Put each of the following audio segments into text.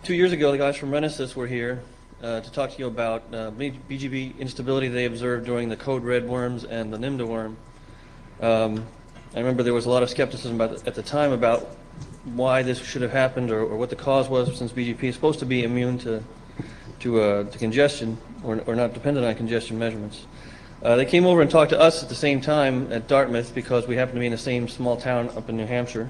2 years ago, the guys from Renesys were here to talk to you about BGP instability they observed during the code red worms and the NIMDA worm. I remember there was a lot of skepticism at the time about why this should have happened or what the cause was, since BGP is supposed to be immune to congestion or not dependent on congestion measurements. They came over and talked to us at the same time at Dartmouth because we happened to be in the same small town up in New Hampshire.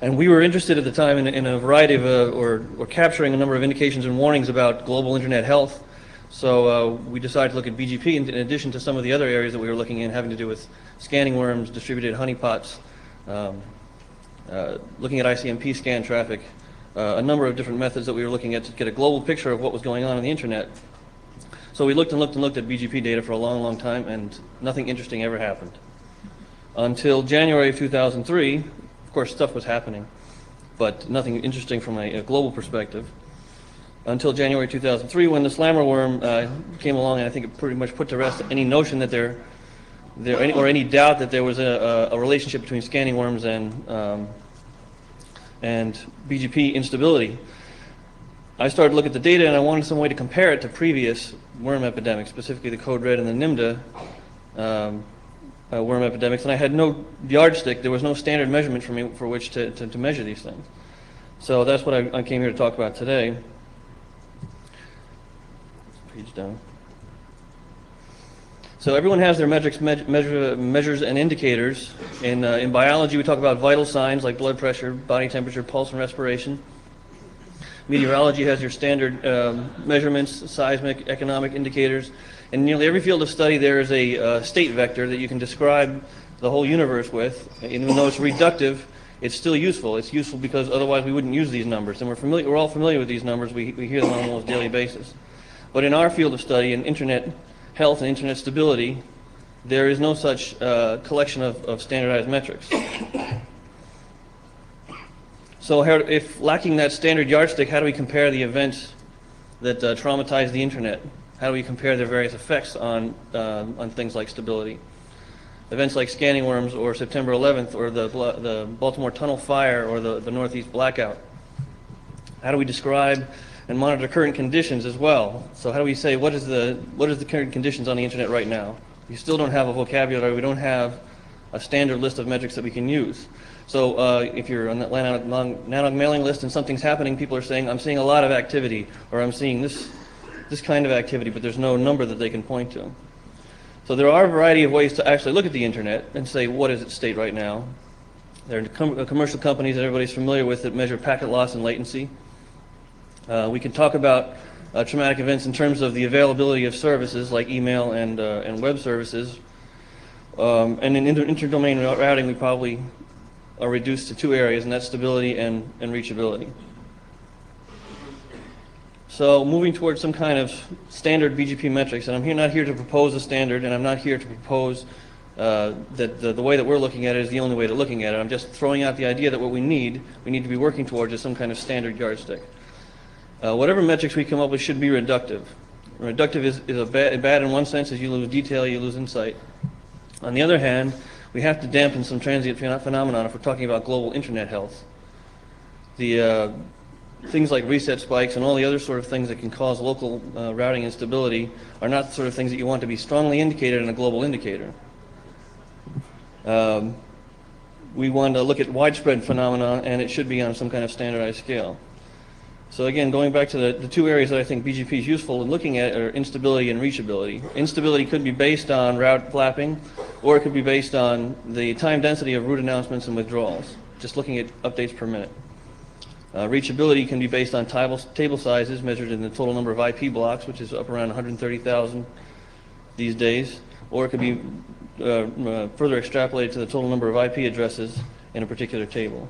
And we were interested at the time in a variety of, or capturing a number of indications and warnings about global internet health. So we decided to look at BGP in addition to some of the other areas that we were looking in having to do with scanning worms, distributed honeypots, looking at ICMP scan traffic, a number of different methods that we were looking at to get a global picture of what was going on the internet. So we looked and looked and looked at BGP data for a long, long time, and nothing interesting ever happened. Until January of 2003, of course, stuff was happening, but nothing interesting from a global perspective. Until January 2003, when the slammer worm came along, and I think it pretty much put to rest any notion that or any doubt that there was a relationship between scanning worms and BGP instability. I started to look at the data, and I wanted some way to compare it to previous worm epidemics, specifically the code red and the NIMDA worm epidemics, and I had no yardstick. There was no standard measurement for me for which to measure these things. So that's what I came here to talk about today. Page down. So everyone has their metrics, measures, and indicators. In biology, we talk about vital signs like blood pressure, body temperature, pulse, and respiration. Meteorology has your standard measurements, seismic, economic indicators. In nearly every field of study, there is a state vector that you can describe the whole universe with. And even though it's reductive, it's still useful. It's useful because otherwise we wouldn't use these numbers. And we're all familiar with these numbers. We hear them on almost daily basis. But in our field of study, in internet health and internet stability, there is no such collection of standardized metrics. So if lacking that standard yardstick, how do we compare the events that traumatize the internet? How do we compare their various effects on things like stability? Events like scanning worms or September 11th or the Baltimore tunnel fire or the Northeast blackout. How do we describe and monitor current conditions as well? So how do we say what is the current conditions on the internet right now? We still don't have a vocabulary. We don't have a standard list of metrics that we can use. So if you're on that NANOG mailing list and something's happening, people are saying, I'm seeing a lot of activity, or I'm seeing this kind of activity, but there's no number that they can point to. So there are a variety of ways to actually look at the internet and say, what is its state right now? There are commercial companies that everybody's familiar with that measure packet loss and latency. We can talk about traumatic events in terms of the availability of services like email and web services. And in interdomain routing, we probably are reduced to two areas, and that's stability and reachability. So moving towards some kind of standard BGP metrics, and I'm not here to propose a standard, and I'm not here to propose that the way that we're looking at it is the only way to looking at it. I'm just throwing out the idea that what we need to be working towards is some kind of standard yardstick. Whatever metrics we come up with should be reductive. Reductive is bad in one sense, as you lose detail, you lose insight. On the other hand, we have to dampen some transient phenomenon if we're talking about global internet health. The things like reset spikes and all the other sort of things that can cause local routing instability are not the sort of things that you want to be strongly indicated in a global indicator. We want to look at widespread phenomena, and it should be on some kind of standardized scale. So again, going back to the two areas that I think BGP is useful in looking at are instability and reachability. Instability could be based on route flapping, or it could be based on the time density of route announcements and withdrawals, just looking at updates per minute. Reachability can be based on table sizes measured in the total number of IP blocks, which is up around 130,000 these days, or it could be further extrapolated to the total number of IP addresses in a particular table.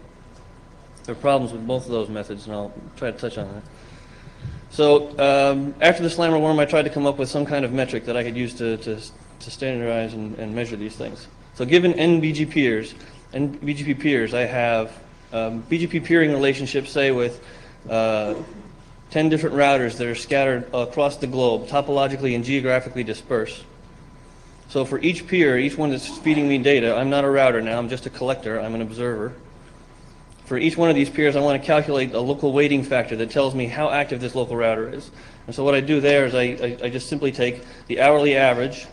There are problems with both of those methods, and I'll try to touch on that. So after the slammer worm, I tried to come up with some kind of metric that I could use to standardize and measure these things. So given n BGP peers, I have BGP peering relationships, say, with 10 different routers that are scattered across the globe, topologically and geographically dispersed. So for each peer, each one that's feeding me data, I'm not a router now, I'm just a collector, I'm an observer. For each one of these peers, I want to calculate a local weighting factor that tells me how active this local router is. And so what I do there is I just simply take the hourly average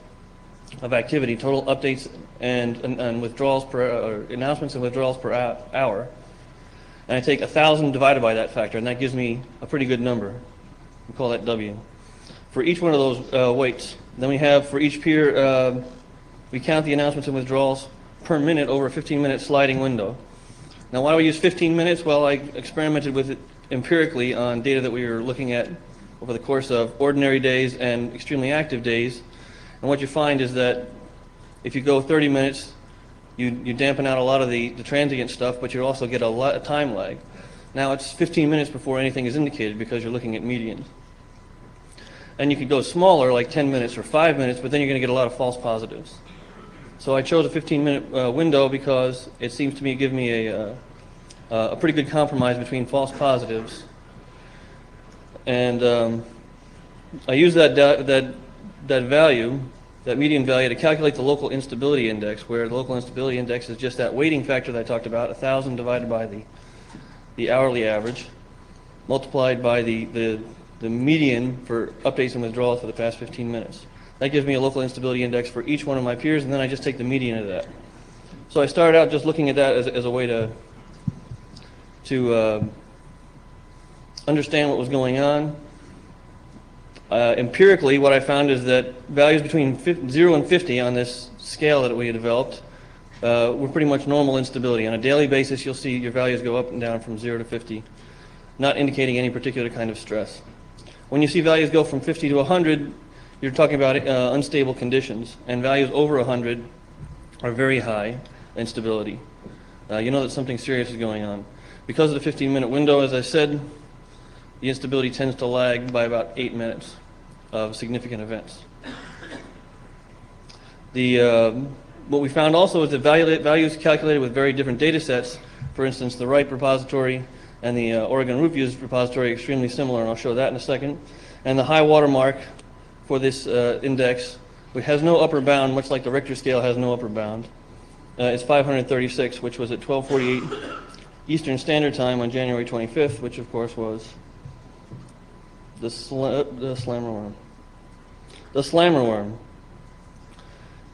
of activity, total updates and withdrawals or announcements and withdrawals per hour, and I take 1,000 divided by that factor, and that gives me a pretty good number. We call that W. For each one of those weights, then we have for each peer, we count the announcements and withdrawals per minute over a 15-minute sliding window. Now, why do we use 15 minutes? Well, I experimented with it empirically on data that we were looking at over the course of ordinary days and extremely active days. And what you find is that if you go 30 minutes, you dampen out a lot of the transient stuff, but you also get a lot of time lag. Now, it's 15 minutes before anything is indicated because you're looking at medians. And you could go smaller, like 10 minutes or 5 minutes, but then you're going to get a lot of false positives. So I chose a 15-minute window because it seems to me to give me a pretty good compromise between false positives. And I use that value, that median value, to calculate the local instability index, where the local instability index is just that weighting factor that I talked about, 1,000 divided by the hourly average, multiplied by the median for updates and withdrawals for the past 15 minutes. That gives me a local instability index for each one of my peers, and then I just take the median of that. So I started out just looking at that as a way to understand what was going on. Empirically, what I found is that values between 0 and 50 on this scale that we had developed were pretty much normal instability. On a daily basis, you'll see your values go up and down from 0 to 50, not indicating any particular kind of stress. When you see values go from 50 to 100, you're talking about unstable conditions, and values over 100 are very high instability. You know that something serious is going on. Because of the 15-minute window, as I said, the instability tends to lag by about 8 minutes of significant events. What we found also is that values calculated with very different data sets, for instance, the RIPE repository and the Oregon Root Views repository, are extremely similar, and I'll show that in a second. And the high water mark for this index, which has no upper bound, much like the Richter scale has no upper bound, is 536, which was at 12:48 Eastern Standard Time on January 25th, which of course was the slammer worm. The slammer worm.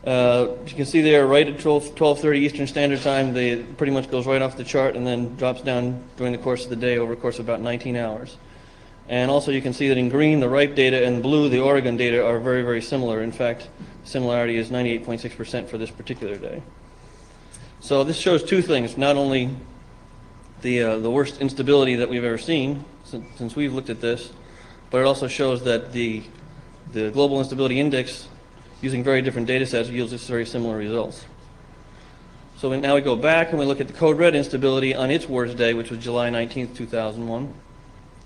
You can see there, right at 12:30 Eastern Standard Time, it pretty much goes right off the chart and then drops down during the course of the day over a course of about 19 hours. And also you can see that in green, the RIPE data, and blue, the Oregon data, are very, very similar. In fact, similarity is 98.6% for this particular day. So this shows two things: not only the worst instability that we've ever seen since we've looked at this, but it also shows that the global instability index, using very different data sets, yields just very similar results. So now we go back and we look at the code red instability on its worst day, which was July 19th, 2001.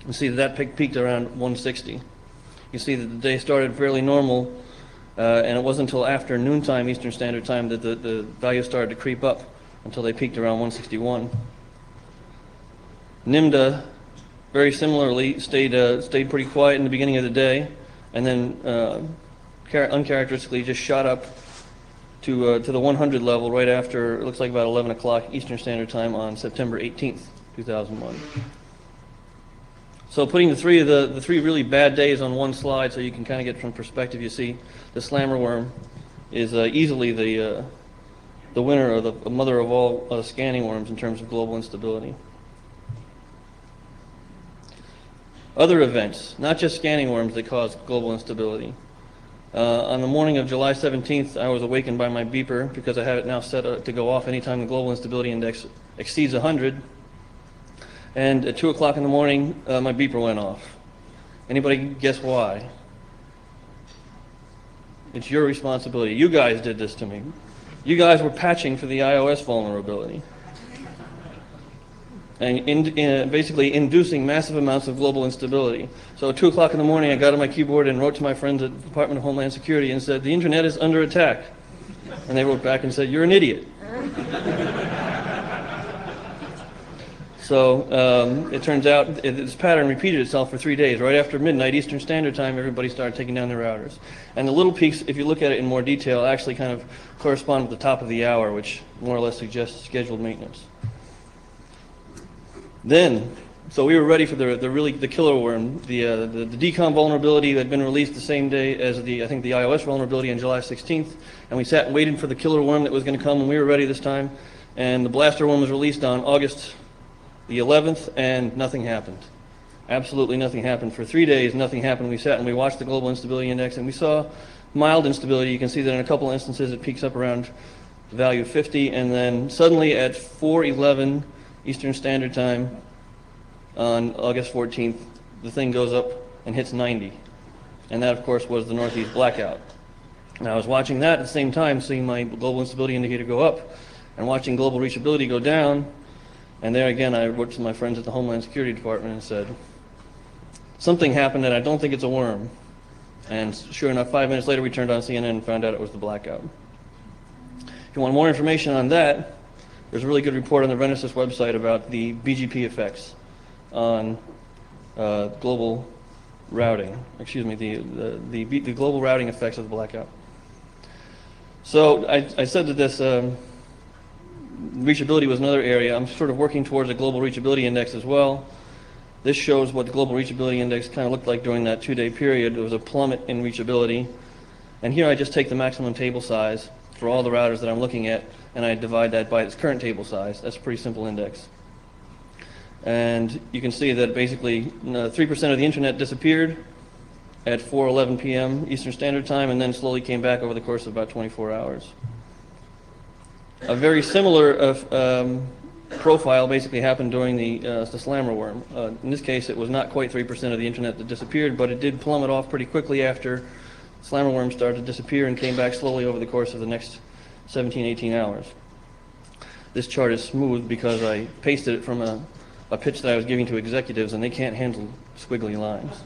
You see that peaked around 160. You see that the day started fairly normal, and it wasn't until after noontime Eastern Standard Time that the values started to creep up until they peaked around 161. NIMDA, very similarly, stayed pretty quiet in the beginning of the day, and then uncharacteristically just shot up to the 100 level right after, it looks like about 11 o'clock Eastern Standard Time on September 18th, 2001. So putting the three really bad days on one slide so you can kind of get from perspective, you see the slammer worm is easily the winner, or the mother of all scanning worms in terms of global instability. Other events, not just scanning worms, that cause global instability. On the morning of July 17th, I was awakened by my beeper because I have it now set to go off anytime the global instability index exceeds 100. And at 2 o'clock in the morning, my beeper went off. Anybody guess why? It's your responsibility. You guys did this to me. You guys were patching for the iOS vulnerability, and basically inducing massive amounts of global instability. So at 2 o'clock in the morning, I got on my keyboard and wrote to my friends at the Department of Homeland Security and said, "The internet is under attack." And they wrote back and said, "You're an idiot." So it turns out this pattern repeated itself for 3 days. Right after midnight Eastern Standard Time, everybody started taking down their routers. And the little peaks, if you look at it in more detail, actually kind of correspond with the top of the hour, which more or less suggests scheduled maintenance. So we were ready for the killer worm. The decom vulnerability that had been released the same day as I think the iOS vulnerability on July 16th, and we sat and waited for the killer worm that was going to come, and we were ready this time. And the blaster worm was released on August the 11th, and nothing happened. Absolutely nothing happened. For 3 days, nothing happened. We sat and we watched the global instability index, and we saw mild instability. You can see that in a couple instances it peaks up around the value of 50, and then suddenly at 4:11 Eastern Standard Time on August 14th, the thing goes up and hits 90. And that, of course, was the Northeast blackout. And I was watching that at the same time, seeing my global instability indicator go up, and watching global reachability go down. And there again, I wrote to my friends at the Homeland Security Department and said, something happened and I don't think it's a worm. And sure enough, 5 minutes later, we turned on CNN and found out it was the blackout. If you want more information on that, there's a really good report on the Renesys website about the BGP effects on global routing. Excuse me, the global routing effects of the blackout. So I said that this reachability was another area. I'm sort of working towards a global reachability index as well. This shows what the global reachability index kind of looked like during that 2-day period. There was a plummet in reachability. And here I just take the maximum table size for all the routers that I'm looking at, and I divide that by its current table size. That's a pretty simple index. And you can see that basically 3% of the internet disappeared at 4:11 p.m. Eastern Standard Time, and then slowly came back over the course of about 24 hours. A very similar profile basically happened during the Slammer worm. In this case, it was not quite 3% of the internet that disappeared, but it did plummet off pretty quickly after Slammer worm started to disappear and came back slowly over the course of the next 17, 18 hours. This chart is smooth because I pasted it from a pitch that I was giving to executives, and they can't handle squiggly lines.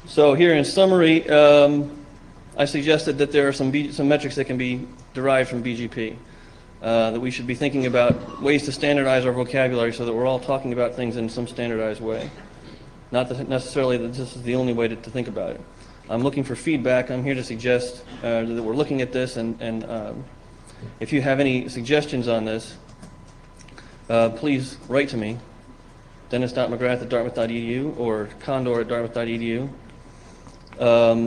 So here in summary, I suggested that there are some metrics that can be derived from BGP, that we should be thinking about ways to standardize our vocabulary so that we're all talking about things in some standardized way. Not that necessarily that this is the only way to think about it. I'm looking for feedback. I'm here to suggest that we're looking at this, and if you have any suggestions on this, please write to me, dennis.mcgrath@dartmouth.edu or condor@dartmouth.edu.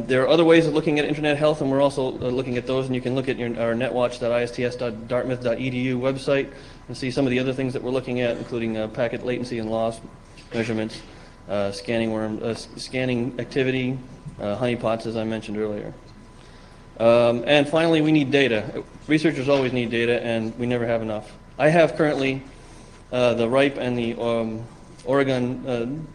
There are other ways of looking at internet health, and we're also looking at those, and you can look at our netwatch.ists.dartmouth.edu website and see some of the other things that we're looking at, including packet latency and loss measurements, scanning activity, honeypots, as I mentioned earlier. And finally, we need data. Researchers always need data, and we never have enough. I have currently the RIPE and the Oregon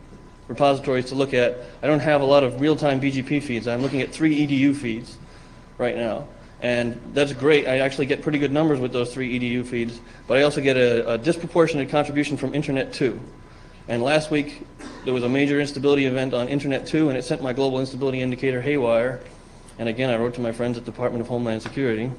repositories to look at. I don't have a lot of real-time BGP feeds. I'm looking at 3 EDU feeds right now. And that's great. I actually get pretty good numbers with those 3 EDU feeds, but I also get a disproportionate contribution from Internet 2. And last week, there was a major instability event on Internet 2, and it sent my global instability indicator haywire. And again, I wrote to my friends at the Department of Homeland Security,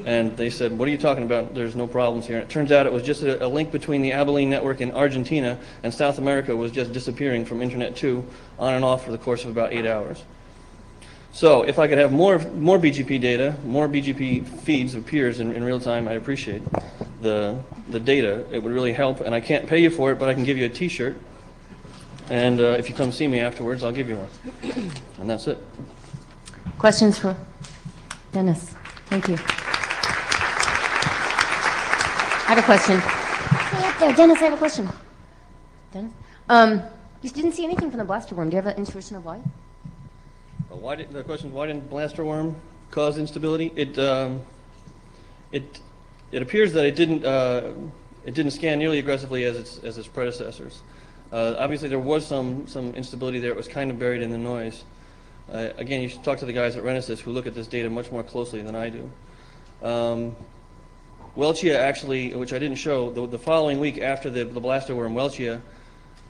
and they said, what are you talking about? There's no problems here. And it turns out it was just a link between the Abilene network in Argentina, and South America was just disappearing from Internet 2 on and off for the course of about 8 hours. So if I could have more BGP data, more BGP feeds of peers in real time, I'd appreciate the data. It would really help, and I can't pay you for it, but I can give you a T-shirt. And if you come see me afterwards, I'll give you one. And that's it. Questions for Dennis? Thank you. I have a question. Stay up there, Dennis. I have a question. Dennis, you didn't see anything from the blaster worm. Do you have an intuition of why? The question is, why didn't blaster worm cause instability? It appears that it didn't scan nearly aggressively as its predecessors. Obviously, there was some instability there. It was kind of buried in the noise. Again, you should talk to the guys at Renesys who look at this data much more closely than I do. Welchia actually, which I didn't show, the following week after the blaster worm, Welchia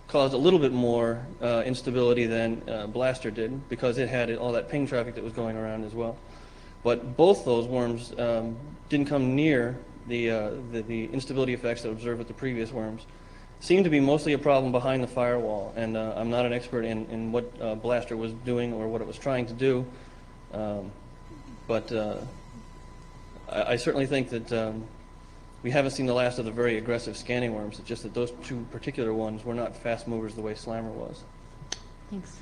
caused a little bit more instability than blaster did, because it had all that ping traffic that was going around as well. But both those worms didn't come near the instability effects that were observed with the previous worms. Seemed to be mostly a problem behind the firewall, and I'm not an expert in what blaster was doing or what it was trying to do, but I certainly think that we haven't seen the last of the very aggressive scanning worms. It's just that those two particular ones were not fast movers the way Slammer was. Thanks.